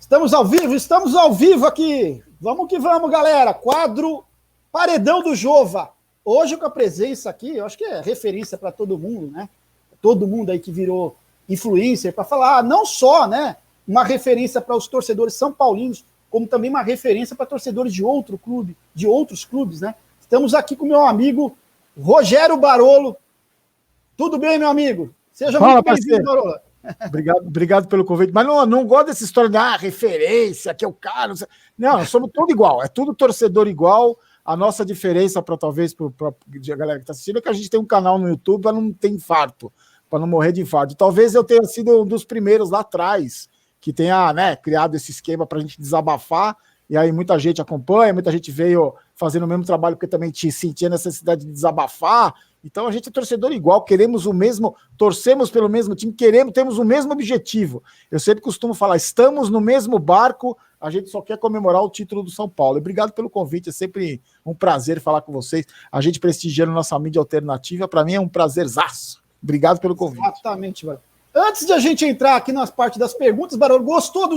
Estamos ao vivo aqui. Vamos que vamos, galera. Quadro Paredão do Jova. Hoje com a presença aqui, eu acho que é referência para todo mundo, né? Todo mundo aí que virou influencer para falar, não só, né, uma referência para os torcedores são paulinos, como também uma referência para torcedores de outros clubes, né? Estamos aqui com o meu amigo Rogério Barolo. Tudo bem, meu amigo? Seja muito bem-vindo, Barolo. Obrigado pelo convite. Mas não gosto dessa história de referência, que é o cara. Não, somos tudo igual. É tudo torcedor igual. A nossa diferença, talvez, para a galera que está assistindo, é que a gente tem um canal no YouTube para não ter infarto, para não morrer de infarto. Talvez eu tenha sido um dos primeiros lá atrás que tenha, né, criado esse esquema para a gente desabafar. E aí muita gente acompanha, muita gente veio fazendo o mesmo trabalho porque também sentia necessidade de desabafar. Então a gente é torcedor igual, queremos o mesmo, torcemos pelo mesmo time, temos o mesmo objetivo. Eu sempre costumo falar, estamos no mesmo barco, a gente só quer comemorar o título do São Paulo. Obrigado pelo convite, é sempre um prazer falar com vocês. A gente prestigiando nossa mídia alternativa, para mim é um prazerzaço. Obrigado pelo convite. Exatamente, Barolo. Antes de a gente entrar aqui nas partes das perguntas, Barolo, gostou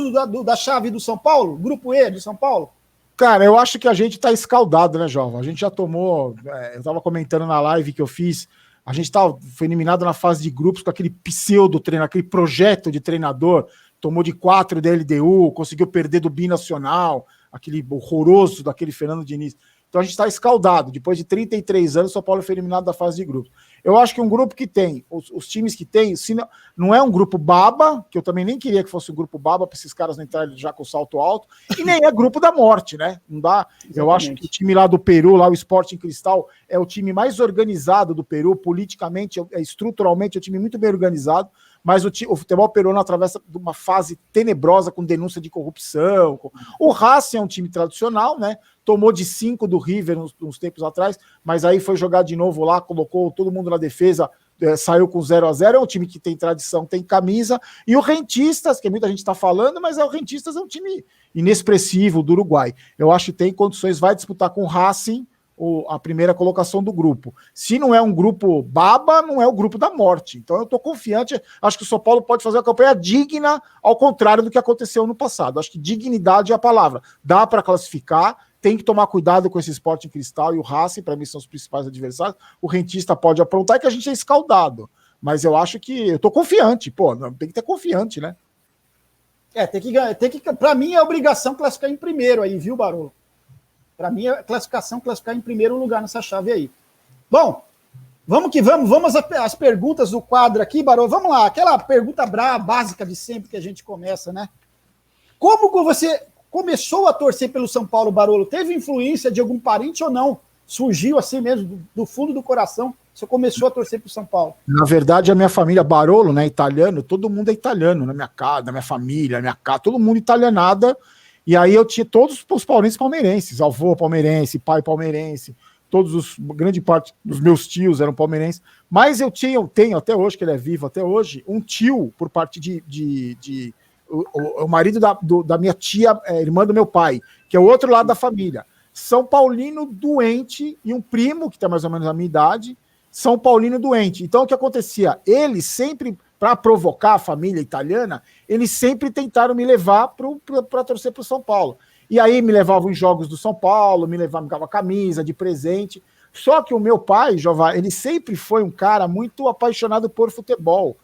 da chave do São Paulo? Grupo E do São Paulo? Cara, eu acho que a gente tá escaldado, né, Jovem? A gente já tomou. Eu tava comentando na live que eu fiz. A gente foi eliminado na fase de grupos com aquele pseudo-treino, aquele projeto de treinador. Tomou de 4 da LDU, conseguiu perder do Binacional, aquele horroroso daquele Fernando Diniz. Então a gente está escaldado. Depois de 33 anos, o São Paulo foi eliminado da fase de grupos. Eu acho que um grupo que tem, os times que tem, não é um grupo baba, que eu também nem queria que fosse um grupo baba, para esses caras não entrarem já com salto alto, e nem é grupo da morte, né? Não dá. Exatamente. Eu acho que o time lá do Peru, lá o Sporting Cristal, é o time mais organizado do Peru, politicamente, estruturalmente, é um time muito bem organizado, mas o futebol peruano atravessa de uma fase tenebrosa com denúncia de corrupção. O Racing é um time tradicional, né? Tomou de 5 do River uns tempos atrás, mas aí foi jogar de novo lá, colocou todo mundo na defesa, saiu com 0-0, é um time que tem tradição, tem camisa, e o Rentistas, que muita gente está falando, mas o Rentistas é um time inexpressivo do Uruguai. Eu acho que tem condições, vai disputar com o Racing a primeira colocação do grupo. Se não é um grupo baba, não é o grupo da morte. Então eu estou confiante, acho que o São Paulo pode fazer uma campanha digna, ao contrário do que aconteceu no passado. Acho que dignidade é a palavra. Dá para classificar, tem que tomar cuidado com esse Sporting Cristal e o Racing, para mim são os principais adversários. O Rentista pode aprontar, que a gente é escaldado. Mas eu acho que eu tô confiante, tem que ter confiante, né? Tem que para mim é obrigação classificar em primeiro aí, viu, Barolo? Para mim é classificar em primeiro lugar nessa chave aí. Bom, vamos que vamos às perguntas do quadro aqui, Barolo. Vamos lá, aquela pergunta básica de sempre que a gente começa, né? Como você começou a torcer pelo São Paulo, Barolo? Teve influência de algum parente ou não? Surgiu assim mesmo, do fundo do coração, você começou a torcer pelo São Paulo? Na verdade, a minha família Barolo, né, italiano, todo mundo é italiano, na minha casa, na minha família, na minha casa, todo mundo italianada. E aí eu tinha todos os paulistas palmeirenses, avô palmeirense, pai palmeirense, grande parte dos meus tios eram palmeirenses. Mas eu tenho até hoje, que ele é vivo até hoje, um tio por parte o marido da minha tia, irmã do meu pai, que é o outro lado da família. São Paulino doente, e um primo, que tem mais ou menos a minha idade, São Paulino doente. Então, o que acontecia? Eles sempre, para provocar a família italiana, eles sempre tentaram me levar para torcer para o São Paulo. E aí me levavam em jogos do São Paulo, me dava camisa de presente. Só que o meu pai, Jová, ele sempre foi um cara muito apaixonado por futebol.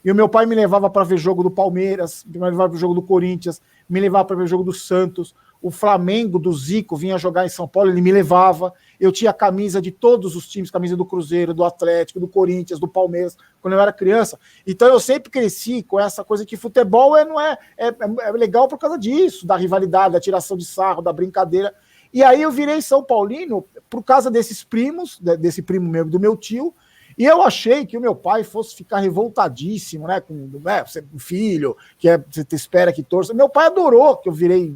E o meu pai me levava para ver jogo do Palmeiras, me levava para o jogo do Corinthians, me levava para ver o jogo do Santos. O Flamengo do Zico vinha jogar em São Paulo, ele me levava. Eu tinha camisa de todos os times, camisa do Cruzeiro, do Atlético, do Corinthians, do Palmeiras, quando eu era criança. Então eu sempre cresci com essa coisa que futebol é legal por causa disso, da rivalidade, da tiração de sarro, da brincadeira. E aí eu virei São Paulino por causa desses primos, desse primo meu, do meu tio. E eu achei que o meu pai fosse ficar revoltadíssimo, né? Com você, um filho, você espera que torça. Meu pai adorou que eu virei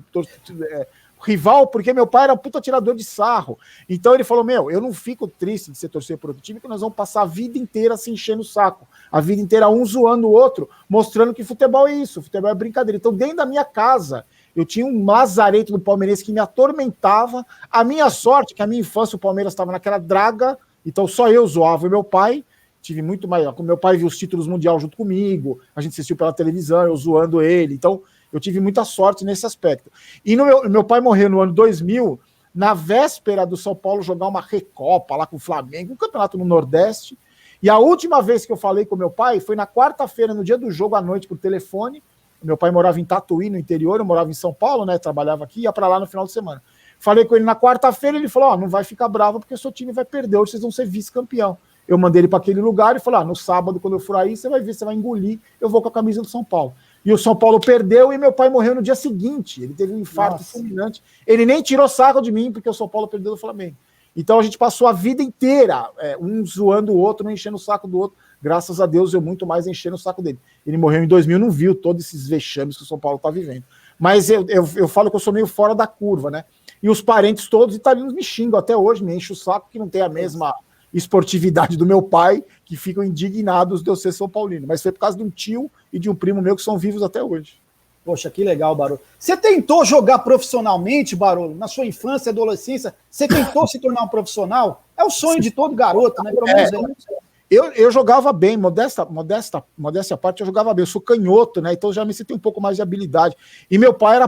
rival, porque meu pai era um puta tirador de sarro. Então ele falou: eu não fico triste de você torcer por outro time, que nós vamos passar a vida inteira se enchendo o saco. A vida inteira um zoando o outro, mostrando que futebol é isso, futebol é brincadeira. Então, dentro da minha casa, eu tinha um lazareto do palmeirense que me atormentava. A minha sorte, que a minha infância, o Palmeiras estava naquela draga. Então só eu zoava o meu pai, tive muito mais. Meu pai viu os títulos mundial junto comigo, a gente assistiu pela televisão, eu zoando ele. Então Eu tive muita sorte nesse aspecto. E meu pai morreu no ano 2000, na véspera do São Paulo jogar uma Recopa lá com o Flamengo, um campeonato no Nordeste. E a última vez que eu falei com meu pai foi na quarta-feira, no dia do jogo à noite, por telefone. Meu pai morava em Tatuí, no interior, eu morava em São Paulo, né? Trabalhava aqui, ia para lá no final de semana. Falei com ele na quarta-feira, ele falou: não vai ficar bravo porque o seu time vai perder, hoje vocês vão ser vice-campeão. Eu mandei ele para aquele lugar e falei: no sábado, quando eu for aí, você vai ver, você vai engolir, eu vou com a camisa do São Paulo. E o São Paulo perdeu e meu pai morreu no dia seguinte. Ele teve um infarto fulminante. Ele nem tirou sarro de mim porque o São Paulo perdeu do Flamengo. Então a gente passou a vida inteira, um zoando o outro, um enchendo o saco do outro. Graças a Deus, eu muito mais enchendo o saco dele. Ele morreu em 2000, não viu todos esses vexames que o São Paulo está vivendo. Mas eu falo que eu sou meio fora da curva, né? E os parentes todos italianos me xingam até hoje, me enchem o saco que não tem a mesma esportividade do meu pai, que ficam indignados de eu ser São Paulino. Mas foi por causa de um tio e de um primo meu que são vivos até hoje. Poxa, que legal, Barolo. Você tentou jogar profissionalmente, Barolo, na sua infância e adolescência? Você tentou se tornar um profissional? É o sonho de todo garoto, né? Pelo menos eu jogava bem, modéstia à parte, eu jogava bem. Eu sou canhoto, né? Então já me senti um pouco mais de habilidade. E meu pai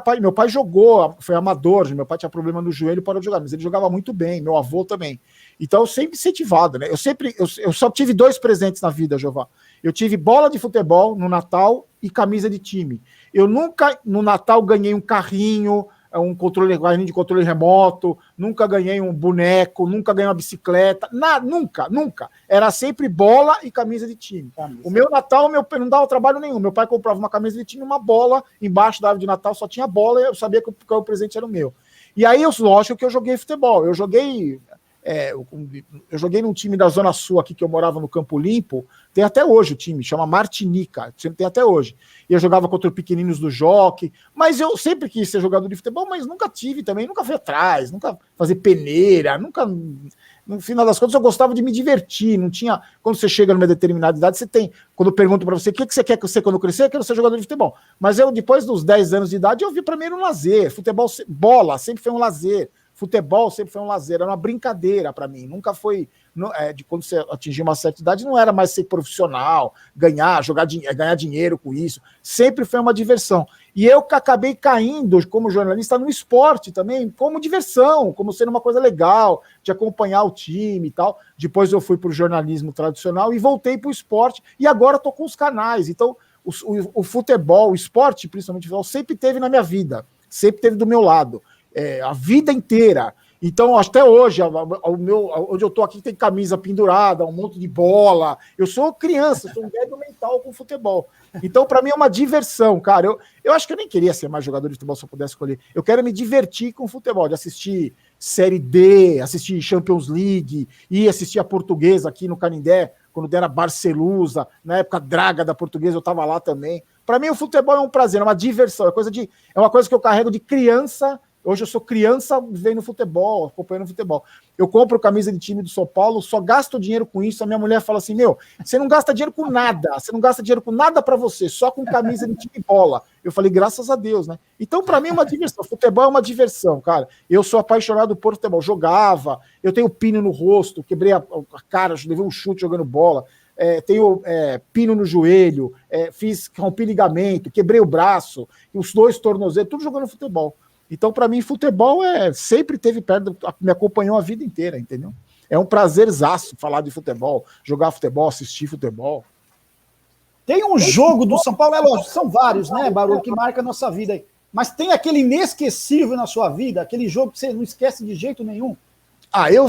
jogou, foi amador, meu pai tinha problema no joelho, parou de jogar, mas ele jogava muito bem, meu avô também. Então eu sempre incentivado, né? Eu só tive 2 presentes na vida, Jeová. Eu tive bola de futebol no Natal e camisa de time. Eu nunca, no Natal, ganhei um carrinho, um carrinho de controle remoto, nunca ganhei um boneco, nunca ganhei uma bicicleta, nunca. Era sempre bola e camisa de time. O meu Natal, não dava trabalho nenhum. Meu pai comprava uma camisa de time, uma bola, embaixo da árvore de Natal só tinha bola e eu sabia que o presente era o meu. E aí, lógico que eu joguei futebol. Eu joguei num time da Zona Sul aqui, que eu morava no Campo Limpo, tem até hoje o time, chama Martinica, tem até hoje. E eu jogava contra os pequeninos do Jockey, mas eu sempre quis ser jogador de futebol, mas nunca tive também, nunca fui atrás, nunca fazer peneira, nunca... No final das contas, eu gostava de me divertir, não tinha... Quando você chega numa determinada idade, você tem... Quando eu pergunto pra você, o que você quer ser quando crescer? Eu quero ser jogador de futebol. Mas depois dos 10 anos de idade, eu vi pra mim era um lazer. Futebol, bola, sempre foi um lazer. Futebol sempre foi um lazer, era uma brincadeira para mim, nunca foi, de quando você atingir uma certa idade, não era mais ser profissional, ganhar dinheiro com isso, sempre foi uma diversão. E eu acabei caindo como jornalista no esporte também, como diversão, como sendo uma coisa legal, de acompanhar o time e tal. Depois eu fui para o jornalismo tradicional e voltei para o esporte, e agora estou com os canais. Então, o futebol, o esporte, principalmente o futebol, sempre teve na minha vida, sempre teve do meu lado. A vida inteira. Então, até hoje, onde eu tô aqui tem camisa pendurada, um monte de bola. Eu sou criança, sou um débil mental com futebol. Então, para mim é uma diversão, cara. Eu acho que eu nem queria ser mais jogador de futebol se eu pudesse escolher. Eu quero me divertir com futebol, de assistir Série D, assistir Champions League, e assistir a Portuguesa aqui no Canindé, quando era Barcelusa, na época Draga da Portuguesa, eu tava lá também. Para mim, o futebol é um prazer, é uma diversão, é uma coisa que eu carrego de criança. Hoje eu sou criança vendo futebol, acompanhando futebol. Eu compro camisa de time do São Paulo, só gasto dinheiro com isso. A minha mulher fala assim, você não gasta dinheiro com nada, você não gasta dinheiro com nada para você, só com camisa de time e bola. Eu falei, graças a Deus, né? Então, para mim é uma diversão. Futebol é uma diversão, cara. Eu sou apaixonado por futebol, jogava, eu tenho pino no rosto, quebrei a cara, levei um chute jogando bola. Tenho pino no joelho, rompi ligamento, quebrei o braço, os 2 tornozelos, tudo jogando futebol. Então, para mim, futebol sempre teve perto, me acompanhou a vida inteira, entendeu? É um prazerzaço falar de futebol, jogar futebol, assistir futebol. Tem um jogo do São Paulo, lógico, são vários, né, Barolo, que marca a nossa vida aí. Mas tem aquele inesquecível na sua vida, aquele jogo que você não esquece de jeito nenhum? Eu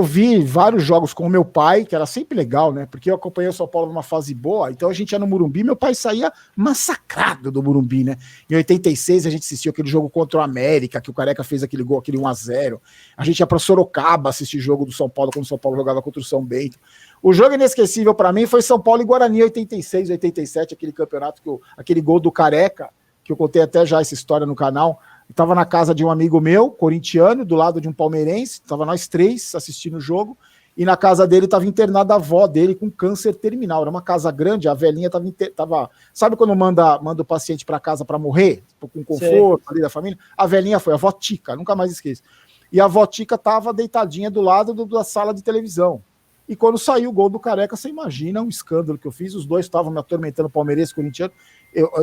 vi vários jogos com o meu pai, que era sempre legal, né? Porque eu acompanhei o São Paulo numa fase boa, então a gente ia no Morumbi, meu pai saía massacrado do Morumbi, né? Em 86 a gente assistiu aquele jogo contra o América, que o Careca fez aquele gol, aquele 1-0. A gente ia para Sorocaba assistir jogo do São Paulo, quando o São Paulo jogava contra o São Bento. O jogo inesquecível para mim foi São Paulo e Guarani, 86, 87, aquele campeonato, aquele gol do Careca, que eu contei até já essa história no canal. Estava na casa de um amigo meu, corintiano, do lado de um palmeirense, estava nós 3 assistindo o jogo, e na casa dele estava internada a avó dele com câncer terminal. Era uma casa grande, a velhinha estava... Sabe quando manda o paciente para casa para morrer? Com conforto ali da família? A velhinha foi, a avó Tica, nunca mais esqueço. E a avó Tica estava deitadinha do lado da sala de televisão. E quando saiu o gol do Careca, você imagina um escândalo que eu fiz, os 2 estavam me atormentando, palmeirense e corintiano.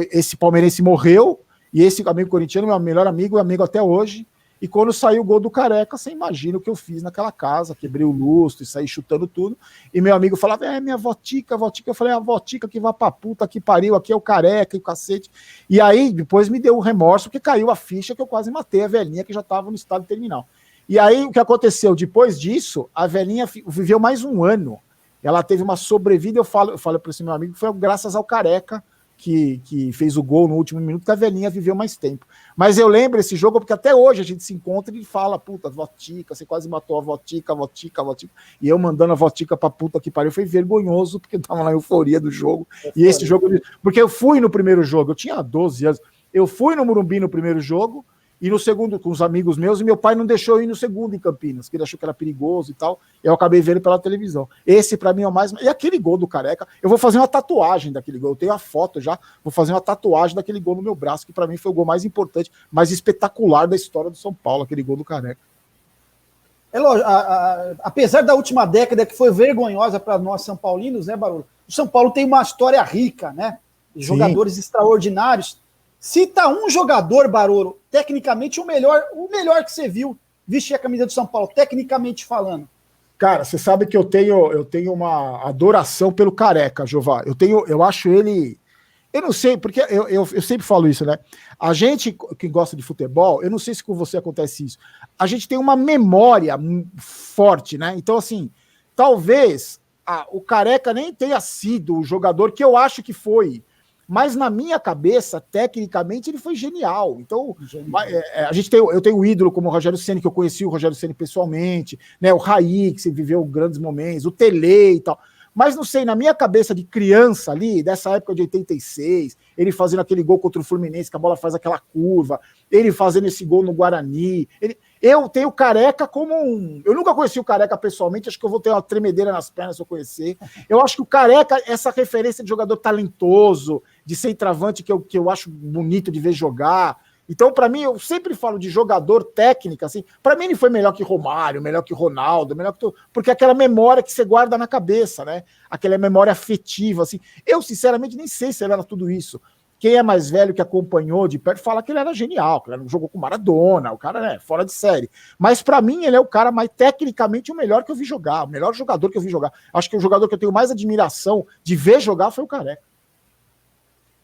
Esse palmeirense morreu, E esse amigo corintiano, meu melhor amigo, amigo até hoje. E quando saiu o gol do Careca, você imagina o que eu fiz naquela casa, quebrei o lustre, saí chutando tudo. E meu amigo falava, minha votica. Eu falei, a votica que vai pra puta que pariu, aqui é o Careca e o cacete. E aí, depois me deu um remorso, porque caiu a ficha que eu quase matei a velhinha que já estava no estado terminal. E aí, o que aconteceu? Depois disso, a velhinha viveu mais um ano. Ela teve uma sobrevida, eu falo para esse meu amigo, foi graças ao Careca, que fez o gol no último minuto, que a velhinha viveu mais tempo. Mas eu lembro esse jogo, porque até hoje a gente se encontra e fala, puta, votica, você quase matou a votica. E eu mandando a votica pra puta que pariu, foi vergonhoso, porque eu tava na euforia do jogo. E esse jogo, porque eu fui no primeiro jogo, eu tinha 12 anos, eu fui no Morumbi no primeiro jogo, e no segundo, com os amigos meus, e meu pai não deixou eu ir no segundo em Campinas, que ele achou que era perigoso e tal, e eu acabei vendo pela televisão. Esse, pra mim, é o mais... E aquele gol do Careca, eu vou fazer uma tatuagem daquele gol, eu tenho a foto já, vou fazer uma tatuagem daquele gol no meu braço, que pra mim foi o gol mais importante, mais espetacular da história do São Paulo, aquele gol do Careca. É lógico, apesar da última década que foi vergonhosa para nós são paulinos, né, Barolo? O São Paulo tem uma história rica, né? Jogadores extraordinários. Cita um jogador, Barolo, tecnicamente o melhor que você viu vestir a camisa do São Paulo, tecnicamente falando. Cara, você sabe que eu tenho uma adoração pelo Careca, Jová. Eu acho ele... Eu não sei, porque eu sempre falo isso, né? A gente que gosta de futebol, eu não sei se com você acontece isso, a gente tem uma memória forte, né? Então, assim, talvez o Careca nem tenha sido o jogador que eu acho que foi, mas na minha cabeça, tecnicamente, ele foi genial. Então, eu tenho um ídolo como o Rogério Ceni, que eu conheci o Rogério Ceni pessoalmente, né? O Raí, que viveu grandes momentos, o Tele e tal. Mas não sei, na minha cabeça de criança ali, dessa época de 86, ele fazendo aquele gol contra o Fluminense, que a bola faz aquela curva, ele fazendo esse gol no Guarani. Eu tenho o Careca como um... Eu nunca conheci o Careca pessoalmente, acho que eu vou ter uma tremedeira nas pernas se eu conhecer. Eu acho que o Careca, essa referência de jogador talentoso, de centroavante que eu acho bonito de ver jogar. Então, para mim, eu sempre falo de jogador técnico, assim, para mim ele foi melhor que Romário, melhor que Ronaldo, melhor que tudo, porque aquela memória que você guarda na cabeça, né? Aquela memória afetiva, assim. Eu, sinceramente, nem sei se ele era tudo isso. Quem é mais velho que acompanhou de perto fala que ele era genial, que ele jogou com Maradona, o cara, né, fora de série. Mas para mim ele é o cara mais tecnicamente o melhor que eu vi jogar, o melhor jogador que eu vi jogar. Acho que o jogador que eu tenho mais admiração de ver jogar foi o Careca.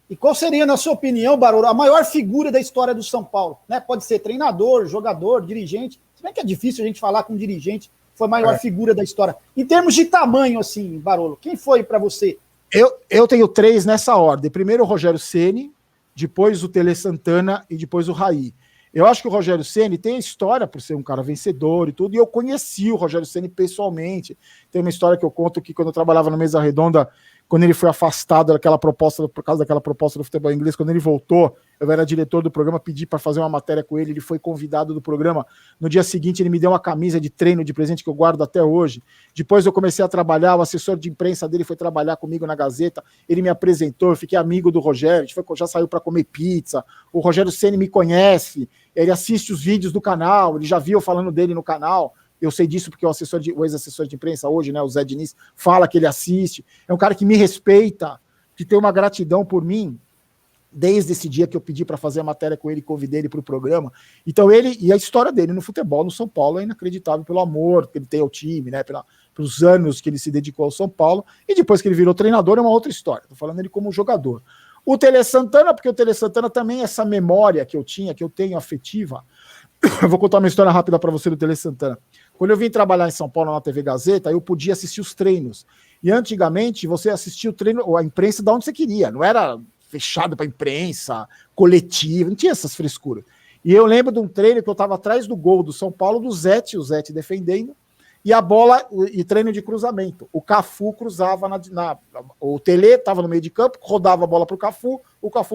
E qual seria, na sua opinião, Barolo, a maior figura da história do São Paulo? Né? Pode ser treinador, jogador, dirigente. Se bem que é difícil a gente falar com um dirigente, foi a maior figura da história. Em termos de tamanho, assim, Barolo, quem foi para você? Eu tenho 3 nessa ordem. Primeiro o Rogério Ceni, depois o Tele Santana e depois o Raí. Eu acho que o Rogério Ceni tem história por ser um cara vencedor e tudo, e eu conheci o Rogério Ceni pessoalmente. Tem uma história que eu conto que quando eu trabalhava na Mesa Redonda, quando ele foi afastado daquela proposta, por causa daquela proposta do futebol inglês, quando ele voltou, eu era diretor do programa, pedi para fazer uma matéria com ele, ele foi convidado do programa. No dia seguinte, ele me deu uma camisa de treino de presente que eu guardo até hoje. Depois eu comecei a trabalhar, o assessor de imprensa dele foi trabalhar comigo na Gazeta, ele me apresentou, eu fiquei amigo do Rogério, a gente já saiu para comer pizza, o Rogério Ceni me conhece, ele assiste os vídeos do canal, ele já viu eu falando dele no canal. Eu sei disso porque o ex-assessor de imprensa hoje, né, o Zé Diniz, fala que ele assiste. É um cara que me respeita, que tem uma gratidão por mim, desde esse dia que eu pedi para fazer a matéria com ele, convidei ele para o programa. Então ele, e a história dele no futebol, no São Paulo, é inacreditável pelo amor que ele tem ao time, né, pelos anos que ele se dedicou ao São Paulo, e depois que ele virou treinador é uma outra história. Estou falando ele como jogador. O Tele Santana, porque o Tele Santana também, essa memória que eu tinha, que eu tenho afetiva. Eu vou contar uma história rápida para você do Tele Santana. Quando eu vim trabalhar em São Paulo na TV Gazeta, eu podia assistir os treinos. E antigamente você assistia o treino, ou a imprensa de onde você queria. Não era fechado para imprensa, coletivo, não tinha essas frescuras. E eu lembro de um treino que eu estava atrás do gol do São Paulo, do Zete, o Zete defendendo, e a bola, e treino de cruzamento. O Cafu cruzava, o Tele estava no meio de campo, rodava a bola para o Cafu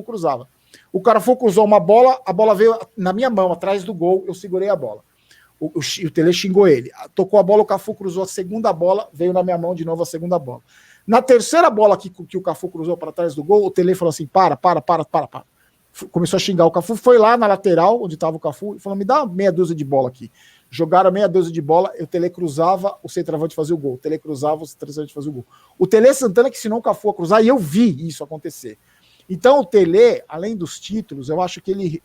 cruzava. O Cafu cruzou uma bola, a bola veio na minha mão, atrás do gol, eu segurei a bola. O Tele xingou ele. Tocou a bola, o Cafu cruzou a segunda bola, veio na minha mão de novo a segunda bola. Na terceira bola que o Cafu cruzou para trás do gol, o Tele falou assim, para. Começou a xingar o Cafu, foi lá na lateral, onde estava o Cafu, e falou, me dá meia dúzia de bola aqui. Jogaram meia dúzia de bola, o Tele cruzava, o centroavante fazia o gol. O Tele cruzava, o centroavante fazia o gol. O Tele Santana que ensinou o Cafu a cruzar, e eu vi isso acontecer. Então o Tele, além dos títulos, eu acho que ele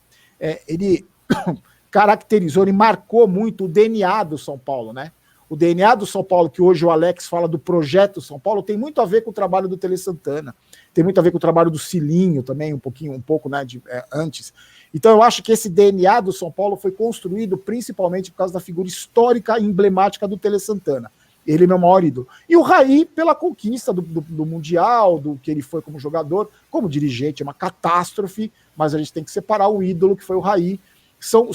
caracterizou, ele marcou muito o DNA do São Paulo, né? O DNA do São Paulo, que hoje o Alex fala do projeto São Paulo, tem muito a ver com o trabalho do Tele Santana, tem muito a ver com o trabalho do Cilinho também, um pouco, né, antes. Então eu acho que esse DNA do São Paulo foi construído principalmente por causa da figura histórica e emblemática do Tele Santana. Ele é meu maior ídolo. E o Raí pela conquista do Mundial, do que ele foi como jogador, como dirigente, é uma catástrofe, mas a gente tem que separar o ídolo, que foi o Raí. São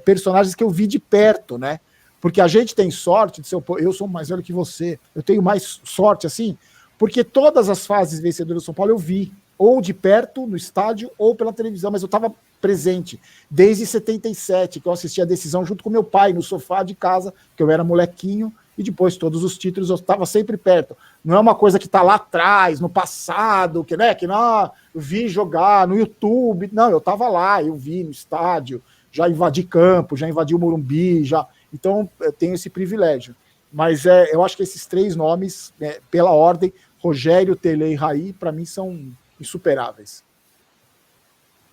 personagens que eu vi de perto, né? Porque a gente tem sorte de ser. Eu sou mais velho que você, eu tenho mais sorte assim, porque todas as fases vencedoras do São Paulo eu vi, ou de perto, no estádio, ou pela televisão, mas eu estava presente desde 77, que eu assisti a decisão junto com meu pai no sofá de casa, que eu era molequinho, e depois todos os títulos eu estava sempre perto. Não é uma coisa que está lá atrás, no passado, que, né, que não, eu vi jogar no YouTube. Não, eu estava lá, eu vi no estádio, já invadi campo, já invadi o Morumbi, já. Então eu tenho esse privilégio. Mas eu acho que esses três nomes, pela ordem, Rogério, Tele e Raí, para mim são insuperáveis.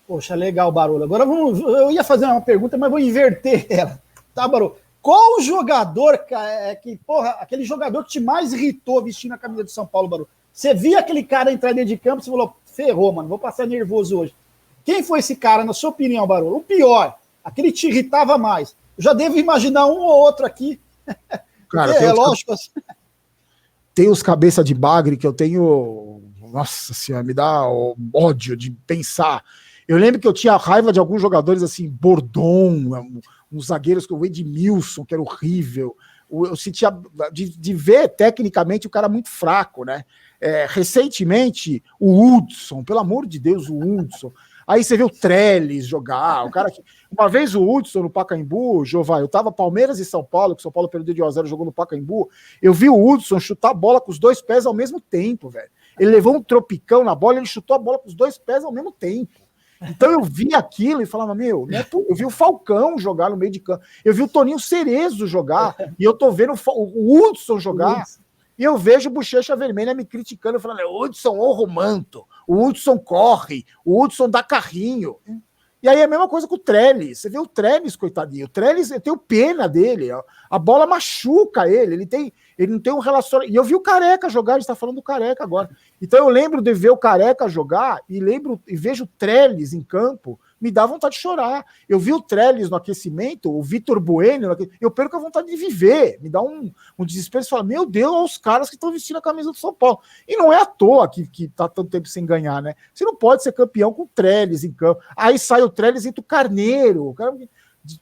Poxa, legal, Barolo. Agora eu ia fazer uma pergunta, mas vou inverter ela. Tá, Barolo? Qual o jogador, aquele jogador que te mais irritou vestindo a camisa do São Paulo, Barolo? Você via aquele cara entrar dentro de campo e você falou, ferrou, mano, vou passar nervoso hoje. Quem foi esse cara, na sua opinião, Barolo? O pior, aquele que te irritava mais. Eu já devo imaginar um ou outro aqui. Cara, lógico. Tem os cabeça de bagre que eu tenho... Nossa senhora, me dá ódio de pensar. Eu lembro que eu tinha raiva de alguns jogadores assim, Bordon, uns zagueiros que o Edmilson, que era horrível. Eu sentia de ver tecnicamente o cara muito fraco, né? Recentemente, o Hudson, pelo amor de Deus, o Hudson. Aí você vê o Trellis jogar, o cara que... Uma vez o Hudson no Pacaembu, Jová, eu tava Palmeiras e São Paulo, que o São Paulo perdeu de 1-0, jogou no Pacaembu, eu vi o Hudson chutar a bola com os dois pés ao mesmo tempo, velho. Ele levou um tropicão na bola, ele chutou a bola com os dois pés ao mesmo tempo. Então eu vi aquilo e falava, meu, né, eu vi o Falcão jogar no meio de campo, eu vi o Toninho Cerezo jogar, e eu tô vendo o Hudson jogar, e eu vejo o Bochecha Vermelha me criticando, falando, o Hudson honra o manto, o Hudson corre, o Hudson dá carrinho. E aí é a mesma coisa com o Trellis. Você vê o Trellis, coitadinho. O Trellis, eu tenho pena dele. Ó. A bola machuca ele. Ele não tem um relacionamento. E eu vi o Careca jogar, a gente está falando do Careca agora. Então eu lembro de ver o Careca jogar e vejo o Trellis em campo, me dá vontade de chorar. Eu vi o Trellis no aquecimento, o Vitor Bueno, eu perco a vontade de viver. Me dá um desespero. Você fala, meu Deus, olha os caras que estão vestindo a camisa do São Paulo. E não é à toa que tá tanto tempo sem ganhar, né? Você não pode ser campeão com o Trellis em campo. Aí sai o Trellis entre o Carneiro. O cara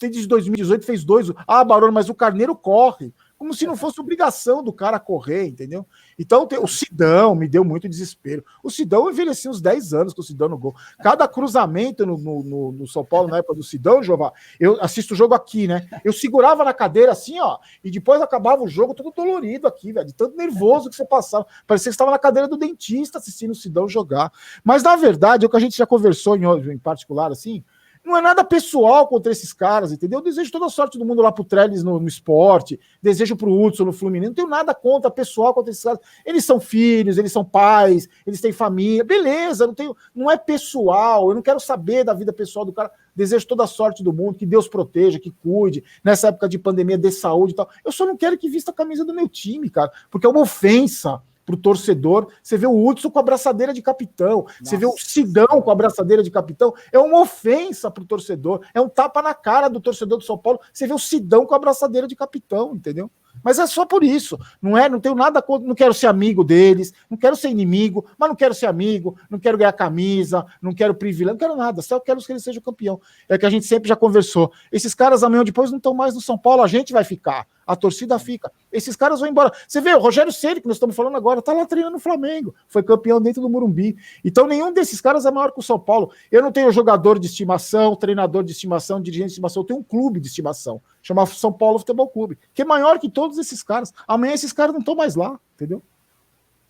desde 2018 fez 2. Ah, Barolo, mas o Carneiro corre. Como se não fosse obrigação do cara correr, entendeu? Então, o Sidão me deu muito desespero. O Sidão envelheceu uns 10 anos com o Sidão no gol. Cada cruzamento no São Paulo, na época do Sidão, Jová, eu assisto o jogo aqui, né? Eu segurava na cadeira assim, ó, e depois acabava o jogo todo dolorido aqui, velho, de tanto nervoso que você passava. Parecia que você estava na cadeira do dentista assistindo o Sidão jogar. Mas, na verdade, o que a gente já conversou em particular, assim, não é nada pessoal contra esses caras, entendeu? Eu desejo toda a sorte do mundo lá pro Trellis no esporte, desejo pro Hudson no Fluminense, não tenho nada pessoal contra esses caras. Eles são filhos, eles são pais, eles têm família, beleza, não é pessoal, eu não quero saber da vida pessoal do cara, desejo toda a sorte do mundo, que Deus proteja, que cuide, nessa época de pandemia, dê saúde e tal. Eu só não quero que vista a camisa do meu time, cara, porque é uma ofensa pro torcedor. Você vê o Hudson com a braçadeira de capitão, você vê o Sidão com a braçadeira de capitão, é uma ofensa pro torcedor, é um tapa na cara do torcedor do São Paulo, você vê o Sidão com a braçadeira de capitão, entendeu? Mas é só por isso, não tenho nada contra, não quero ser amigo deles, não quero ser inimigo, mas não quero ser amigo, não quero ganhar camisa, não quero privilégio, não quero nada, só quero que ele seja campeão. É que a gente sempre já conversou. Esses caras amanhã ou depois não estão mais no São Paulo, a gente vai ficar, a torcida fica. Esses caras vão embora. Você vê, o Rogério Ceni, que nós estamos falando agora, tá lá treinando no Flamengo, foi campeão dentro do Morumbi. Então nenhum desses caras é maior que o São Paulo. Eu não tenho jogador de estimação, treinador de estimação, dirigente de estimação, eu tenho um clube de estimação, chamado São Paulo Futebol Clube, que é maior que todos esses caras. Amanhã esses caras não estão mais lá, entendeu?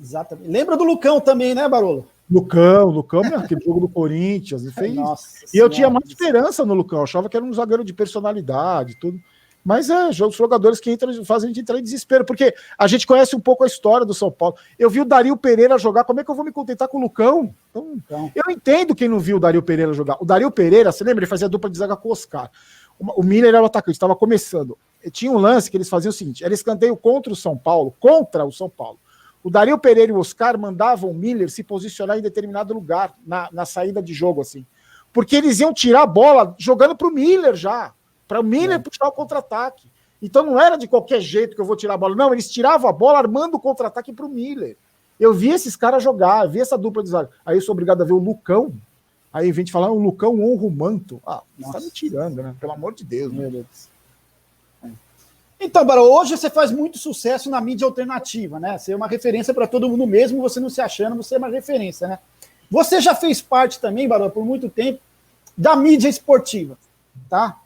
Exatamente. Lembra do Lucão também, né, Barolo? Lucão, aquele jogo do Corinthians, ele fez. Nossa e eu tinha mais esperança no Lucão, eu achava que era um zagueiro de personalidade, tudo. Mas os jogadores que entram fazem a gente entrar em desespero, porque a gente conhece um pouco a história do São Paulo. Eu vi o Dario Pereira jogar, como é que eu vou me contentar com o Lucão? Então, eu entendo quem não viu o Dario Pereira jogar. O Dario Pereira, você lembra? Ele fazia dupla de zaga com o Oscar. O Miller era o atacante, estava começando. Tinha um lance que eles faziam o seguinte, era escanteio contra o São Paulo. O Dario Pereira e o Oscar mandavam o Miller se posicionar em determinado lugar, na saída de jogo, assim. Porque eles iam tirar a bola jogando para o Miller já. Para o Miller puxar o contra-ataque. Então não era de qualquer jeito que eu vou tirar a bola. Não, eles tiravam a bola armando o contra-ataque para o Miller. Eu vi esses caras jogar, vi essa dupla de zaga. Aí eu sou obrigado a ver o Lucão. Aí vem te falar, o Lucão honra o manto. Você tá me tirando, né? Pelo amor de Deus. Meu Deus. Então, Barão, hoje você faz muito sucesso na mídia alternativa, né? Você é uma referência para todo mundo mesmo, você não se achando, você é uma referência, né? Você já fez parte também, Barão, por muito tempo, da mídia esportiva, tá?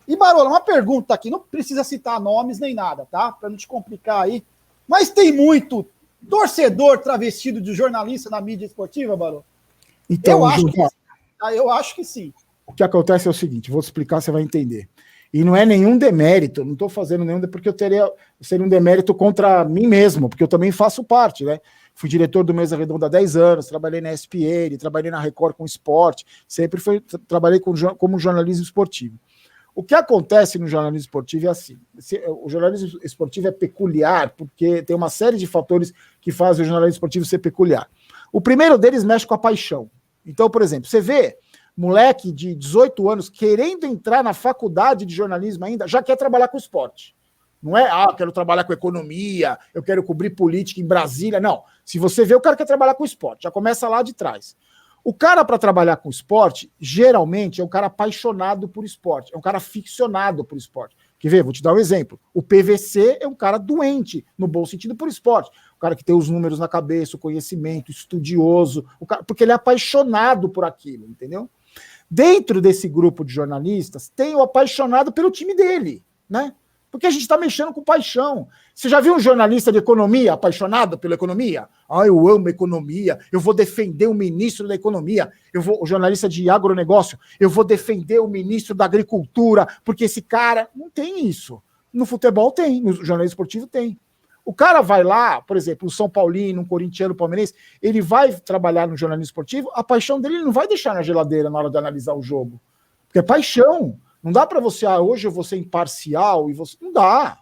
E, Barola, uma pergunta aqui, não precisa citar nomes nem nada, tá? Para não te complicar aí. Mas tem muito torcedor travestido de jornalista na mídia esportiva, Barola? Então, eu acho que sim. O que acontece é o seguinte, vou te explicar, você vai entender. E não é nenhum demérito, não estou fazendo nenhum, porque seria um demérito contra mim mesmo, porque eu também faço parte, né? Fui diretor do Mesa Redonda há 10 anos, trabalhei na ESPN, trabalhei na Record com esporte, trabalhei como jornalismo esportivo. O que acontece no jornalismo esportivo é assim, o jornalismo esportivo é peculiar, porque tem uma série de fatores que fazem o jornalismo esportivo ser peculiar. O primeiro deles mexe com a paixão. Então, por exemplo, você vê moleque de 18 anos querendo entrar na faculdade de jornalismo ainda, já quer trabalhar com esporte. Não é, eu quero trabalhar com economia, eu quero cobrir política em Brasília. Não. Se você vê, o cara quer trabalhar com esporte, já começa lá de trás. O cara, para trabalhar com esporte, geralmente é um cara apaixonado por esporte, é um cara ficcionado por esporte. Quer ver? Vou te dar um exemplo. O PVC é um cara doente, no bom sentido, por esporte. O cara que tem os números na cabeça, o conhecimento, estudioso, porque ele é apaixonado por aquilo, entendeu? Dentro desse grupo de jornalistas, tem o apaixonado pelo time dele, né? Porque a gente está mexendo com paixão. Você já viu um jornalista de economia apaixonado pela economia? Eu amo economia, eu vou defender o ministro da economia, o jornalista de agronegócio, eu vou defender o ministro da agricultura, porque esse cara não tem isso. No futebol tem, no jornalismo esportivo tem. O cara vai lá, por exemplo, um São Paulino, um corintiano, palmeirense, ele vai trabalhar no jornalismo esportivo, a paixão dele ele não vai deixar na geladeira na hora de analisar o jogo. Porque é paixão. Não dá para você, hoje eu vou ser imparcial, e você. Não dá.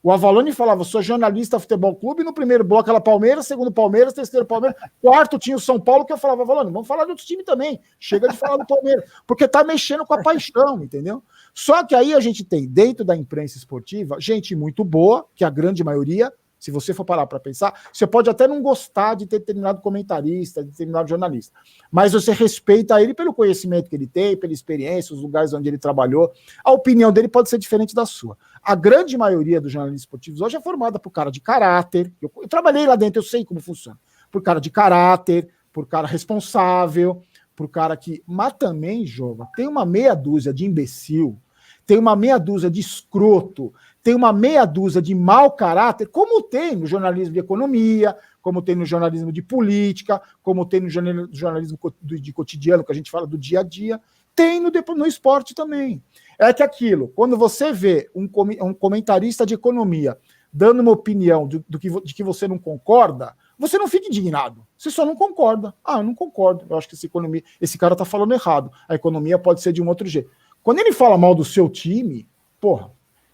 O Avalone falava, sou jornalista futebol clube, no primeiro bloco ela Palmeiras, segundo Palmeiras, terceiro Palmeiras, quarto tinha o São Paulo, que eu falava, Avalone, vamos falar de outros times também. Chega de falar do Palmeiras, porque tá mexendo com a paixão, entendeu? Só que aí a gente tem, dentro da imprensa esportiva, gente muito boa, que a grande maioria, se você for parar para pensar, você pode até não gostar de determinado comentarista, de determinado jornalista, mas você respeita ele pelo conhecimento que ele tem, pela experiência, os lugares onde ele trabalhou. A opinião dele pode ser diferente da sua. A grande maioria dos jornalistas esportivos hoje é formada por cara de caráter. Eu trabalhei lá dentro, eu sei como funciona. Por cara de caráter, por cara responsável, por cara que... Mas também, Jova, tem uma meia dúzia de imbecil, tem uma meia dúzia de escroto, tem uma meia dúzia de mau caráter, como tem no jornalismo de economia, como tem no jornalismo de política, como tem no jornalismo de cotidiano, que a gente fala do dia a dia, tem no esporte também. É que aquilo, quando você vê um comentarista de economia dando uma opinião de que você não concorda, você não fica indignado, você só não concorda. Eu não concordo, eu acho que esse cara está falando errado, a economia pode ser de um outro jeito. Quando ele fala mal do seu time,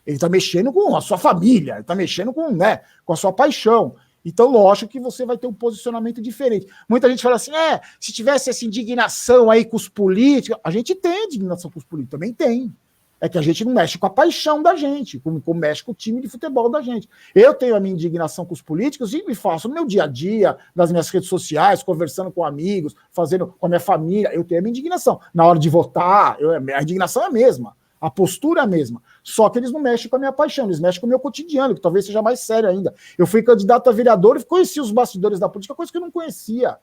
ele está mexendo com a sua família, ele está mexendo com a sua paixão. Então, lógico que você vai ter um posicionamento diferente. Muita gente fala assim, se tivesse essa indignação aí com os políticos, a gente tem indignação com os políticos, também tem. É que a gente não mexe com a paixão da gente, como mexe com o time de futebol da gente. Eu tenho a minha indignação com os políticos e me faço no meu dia a dia, nas minhas redes sociais, conversando com amigos, fazendo com a minha família, eu tenho a minha indignação. Na hora de votar, a indignação é a mesma. A postura é a mesma. Só que eles não mexem com a minha paixão, eles mexem com o meu cotidiano, que talvez seja mais sério ainda. Eu fui candidato a vereador e conheci os bastidores da política, coisa que eu não conhecia.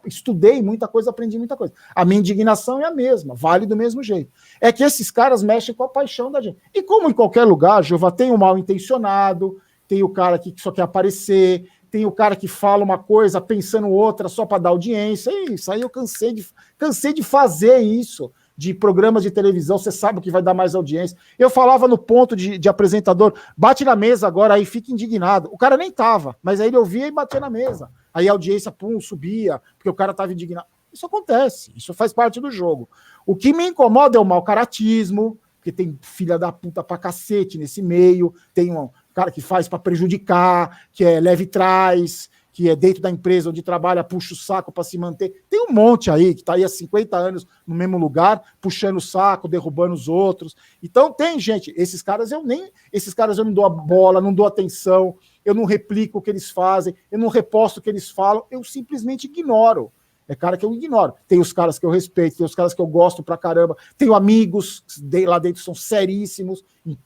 Estudei muita coisa, aprendi muita coisa. A minha indignação é a mesma, vale do mesmo jeito. É que esses caras mexem com a paixão da gente. E como em qualquer lugar, Jeová, tem o mal intencionado, tem o cara que só quer aparecer, tem o cara que fala uma coisa pensando outra só para dar audiência. Isso aí eu cansei de fazer isso. de programas de televisão, você sabe o que vai dar mais audiência. Eu falava no ponto de apresentador, bate na mesa agora, aí fica indignado. O cara nem tava, mas aí ele ouvia e batia na mesa. Aí a audiência, pum, subia, porque o cara tava indignado. Isso acontece, isso faz parte do jogo. O que me incomoda é o mau caratismo, porque tem filha da puta pra cacete nesse meio, tem um cara que faz para prejudicar, que é leve trás, que é dentro da empresa onde trabalha, puxa o saco para se manter. Tem um monte aí que está aí há 50 anos no mesmo lugar, puxando o saco, derrubando os outros. Então tem gente, esses caras eu não dou a bola, não dou atenção, eu não replico o que eles fazem, eu não reposto o que eles falam, eu simplesmente ignoro. É cara que eu ignoro. Tem os caras que eu respeito, tem os caras que eu gosto pra caramba, tenho amigos lá dentro que são seríssimos, em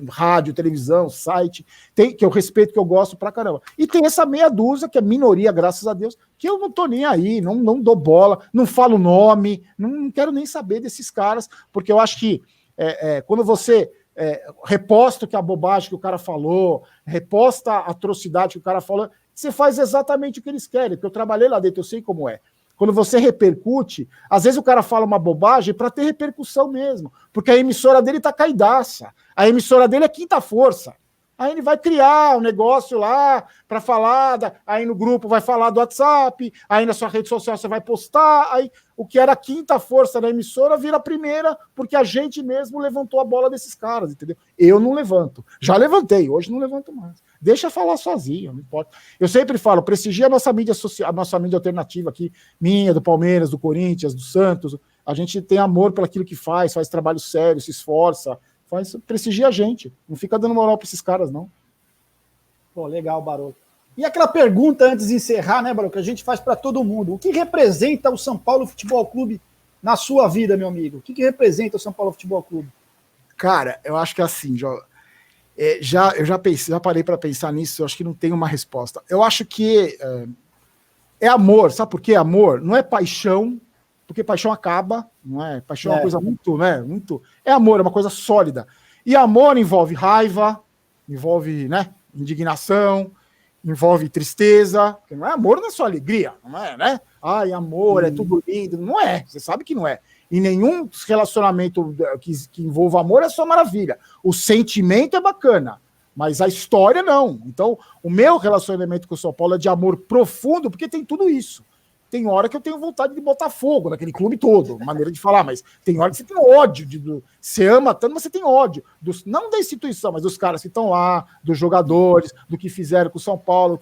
rádio, televisão, site, que eu respeito, que eu gosto pra caramba. E tem essa meia dúzia, que é minoria, graças a Deus, que eu não tô nem aí, não dou bola, não falo nome, não quero nem saber desses caras, porque eu acho que quando você reposta que a bobagem que o cara falou, reposta a atrocidade que o cara falou, você faz exatamente o que eles querem, porque eu trabalhei lá dentro, eu sei como é. Quando você repercute, às vezes o cara fala uma bobagem para ter repercussão mesmo, porque a emissora dele tá caidaça, a emissora dele é quinta força. Aí ele vai criar um negócio lá para falar, aí no grupo vai falar do WhatsApp, aí na sua rede social você vai postar, aí o que era a quinta força da emissora vira a primeira, porque a gente mesmo levantou a bola desses caras, entendeu? Eu não levanto. Já levantei, hoje não levanto mais. Deixa falar sozinho, não importa. Eu sempre falo, prestigia a nossa mídia social, a nossa mídia alternativa aqui, minha, do Palmeiras, do Corinthians, do Santos. A gente tem amor pelo aquilo que faz trabalho sério, se esforça, prestigia a gente. Não fica dando moral para esses caras, não. Pô, legal, Barolo. E aquela pergunta antes de encerrar, né, Barolo, que a gente faz para todo mundo. O que representa o São Paulo Futebol Clube na sua vida, meu amigo? O que representa o São Paulo Futebol Clube? Cara, eu acho que é assim, eu já parei para pensar nisso, eu acho que não tem uma resposta. Eu acho que é amor, sabe por quê? Amor não é paixão, porque paixão acaba, não é? Paixão é uma coisa muito, né? Muito. É amor, é uma coisa sólida. E amor envolve raiva, envolve, né? Indignação, envolve tristeza. Porque não é amor, não é só alegria, não é, né? Ai, amor, é tudo lindo. Não é, você sabe que não é. E nenhum relacionamento que envolva amor é só maravilha. O sentimento é bacana, mas a história não. Então, o meu relacionamento com o São Paulo é de amor profundo, porque tem tudo isso. Tem hora que eu tenho vontade de botar fogo naquele clube todo, maneira de falar, mas tem hora que você tem ódio, você ama tanto, mas você tem ódio, não da instituição, mas dos caras que estão lá, dos jogadores, do que fizeram com o São Paulo,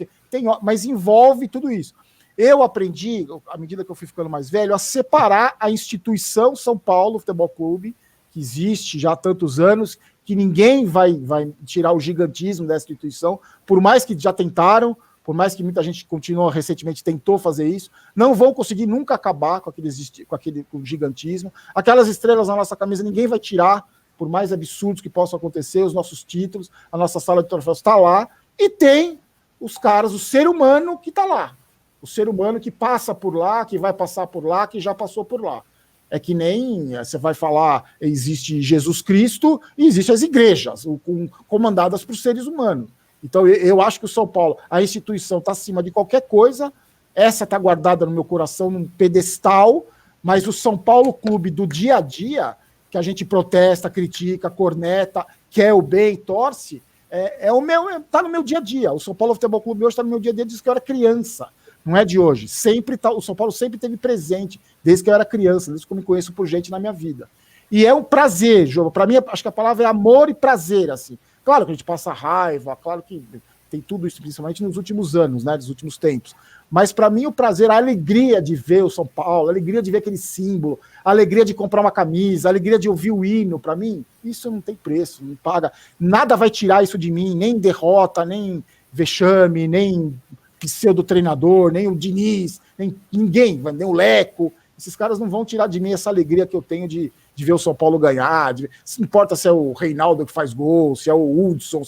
mas envolve tudo isso. Eu aprendi, à medida que eu fui ficando mais velho, a separar a instituição São Paulo Futebol Clube, que existe já há tantos anos, que ninguém vai tirar o gigantismo dessa instituição, por mais que já tentaram, por mais que muita gente recentemente tentou fazer isso, não vão conseguir nunca acabar com com o gigantismo. Aquelas estrelas na nossa camisa ninguém vai tirar, por mais absurdos que possam acontecer, os nossos títulos, a nossa sala de troféus está lá, e tem os caras, o ser humano que está lá. O ser humano que passa por lá, que vai passar por lá, que já passou por lá. É que nem você vai falar, existe Jesus Cristo e existem as igrejas, comandadas por seres humanos. Então eu acho que o São Paulo, a instituição está acima de qualquer coisa, essa está guardada no meu coração, num pedestal, mas o São Paulo Clube do dia a dia, que a gente protesta, critica, corneta, quer o bem, torce, está no meu dia a dia. O São Paulo Futebol Clube hoje está no meu dia a dia desde que eu era criança. Não é de hoje. O São Paulo sempre esteve presente, desde que eu era criança, desde que eu me conheço por gente na minha vida. E é um prazer, João. Para mim, acho que a palavra é amor e prazer, assim. Claro que a gente passa raiva, claro que tem tudo isso, principalmente nos últimos anos, né, dos últimos tempos. Mas para mim o prazer, a alegria de ver o São Paulo, a alegria de ver aquele símbolo, a alegria de comprar uma camisa, a alegria de ouvir o hino, para mim, isso não tem preço, não paga. Nada vai tirar isso de mim, nem derrota, nem vexame, nem pseudo-treinador, nem o Diniz, nem ninguém, nem o Leco. Esses caras não vão tirar de mim essa alegria que eu tenho de ver o São Paulo ganhar. Não importa se é o Reinaldo que faz gol, se é o Hudson,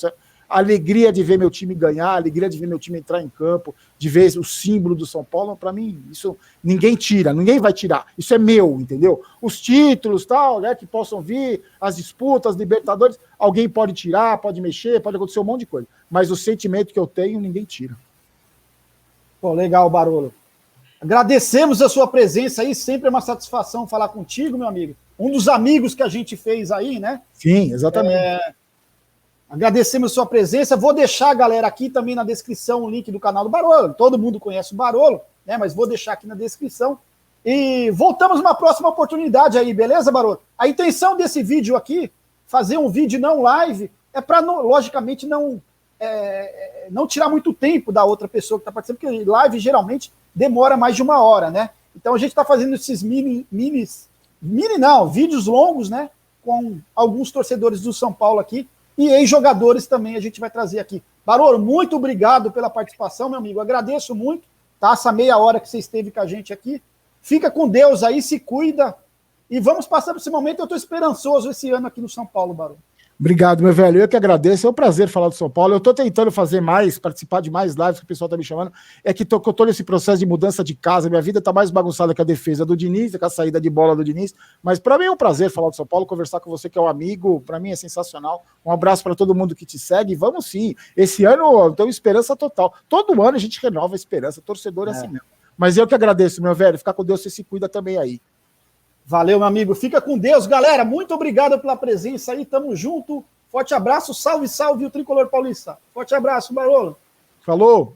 a alegria de ver meu time ganhar, a alegria de ver meu time entrar em campo, de ver o símbolo do São Paulo, para mim, isso ninguém tira, ninguém vai tirar. Isso é meu, entendeu? Os títulos, tal, né, que possam vir, as disputas, Libertadores, alguém pode tirar, pode mexer, pode acontecer um monte de coisa. Mas o sentimento que eu tenho, ninguém tira. Pô, legal, Barolo. Agradecemos a sua presença aí, sempre é uma satisfação falar contigo, meu amigo. um dos amigos que a gente fez aí, né? Sim, exatamente. Agradecemos a sua presença. Vou deixar, galera, aqui também na descrição o link do canal do Barolo. Todo mundo conhece o Barolo, né? Mas vou deixar aqui na descrição. E voltamos numa próxima oportunidade aí, beleza, Barolo? A intenção desse vídeo aqui, fazer um vídeo não live, é para, logicamente, não tirar muito tempo da outra pessoa que está participando, porque live geralmente demora mais de 1 hora, né? Então a gente está fazendo esses vídeos longos, né? Com alguns torcedores do São Paulo aqui e ex-jogadores também a gente vai trazer aqui. Barolo, muito obrigado pela participação, meu amigo. Agradeço muito, tá? Essa meia hora que você esteve com a gente aqui. Fica com Deus aí, se cuida. E vamos passar por esse momento. Eu estou esperançoso esse ano aqui no São Paulo, Barolo. Obrigado, meu velho. Eu que agradeço. É um prazer falar do São Paulo. Eu tô tentando fazer mais, participar de mais lives que o pessoal tá me chamando. É que eu tô nesse processo de mudança de casa. Minha vida tá mais bagunçada que a defesa do Diniz, com a saída de bola do Diniz. Mas para mim é um prazer falar do São Paulo, conversar com você que é um amigo. Para mim é sensacional. Um abraço para todo mundo que te segue. Vamos sim. Esse ano eu tenho esperança total. Todo ano a gente renova a esperança. Torcedor é assim mesmo. Mas eu que agradeço, meu velho. Fica com Deus, você se cuida também aí. Valeu, meu amigo. Fica com Deus. Galera, muito obrigado pela presença aí. Tamo junto. Forte abraço. Salve, salve o Tricolor Paulista. Forte abraço, Barolo. Falou.